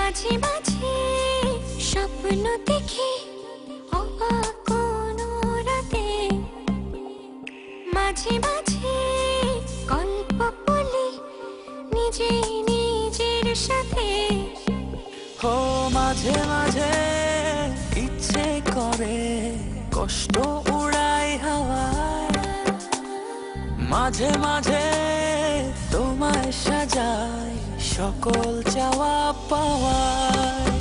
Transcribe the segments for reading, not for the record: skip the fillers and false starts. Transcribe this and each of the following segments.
মাঝে মাঝে স্বপ্ন দেখি অবাক কোনো রাতে, মাঝে মাঝে গল্প বলি নিজে নিজের সাথে। ও মাঝে মাঝে ইচ্ছে করে কষ্ট উড়াই হাওয়ায়, মাঝে মাঝে তোমায় সাজাই সকল চাওয়া পাওয়ায়।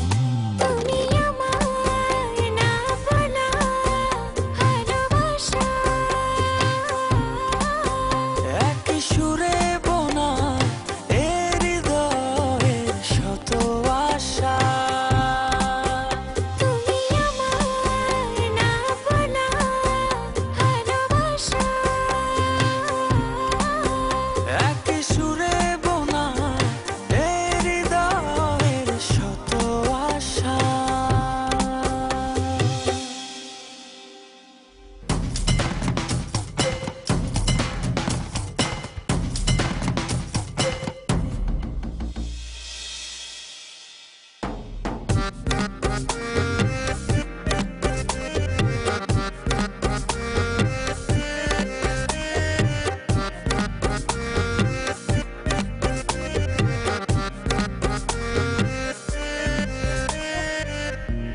তুমি আমার না বলা ভালোবাসা, একই সুরে বোনা এ হৃদয়ের শত আশা। তুমি আমার না বলা ভালোবাসা, একই সুরে বোনা এ হৃদয়ের শত আশা।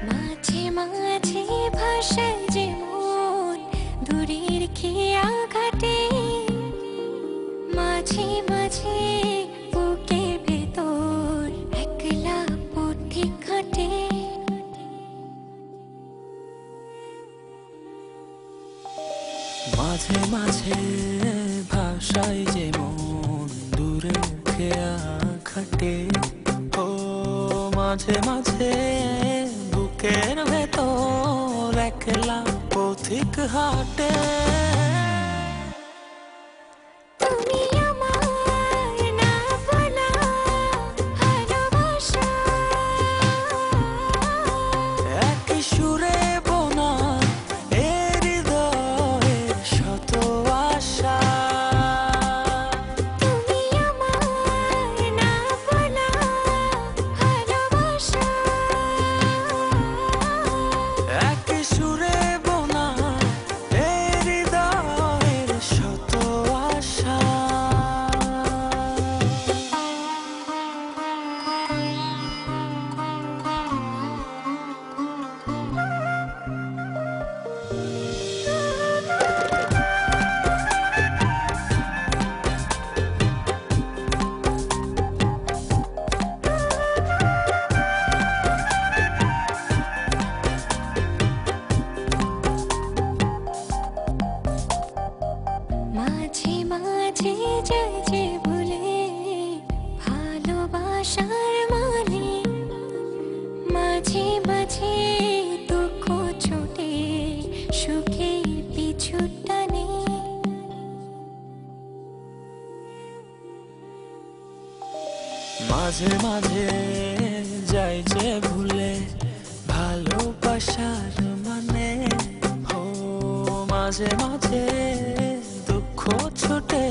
মাঝে মাঝে ভাষায় যে মন দূরের খেয়া ঘাটে, মাঝে মাঝে বুকের ভেতর একলা পথিক ঘাটে। মাঝে মাঝে ভাষায় যে মন দূরে খেয়া খাটে, ও মাঝে মাঝে বুকের ভেতর একলা পথিক হাটে। তুমি আমার না বলা ভালোবাসা, একই সুরে বোনা এ হৃদয়ের শত আশা। তুমি আমার না বলা ভালোবাসা, একই সুরে বোনা এ হৃদয়ের শত আশা। মাঝে মাঝে যায় যে ভুলে ভালোবাসার মানে, মাঝে মাঝে দুঃখ ছোটে সুখে পিছু টানে। মাঝে মাঝে যাই যে ভুলে ভালোবাসার মানে, ও মাঝে মাঝে দুঃখ ছোটে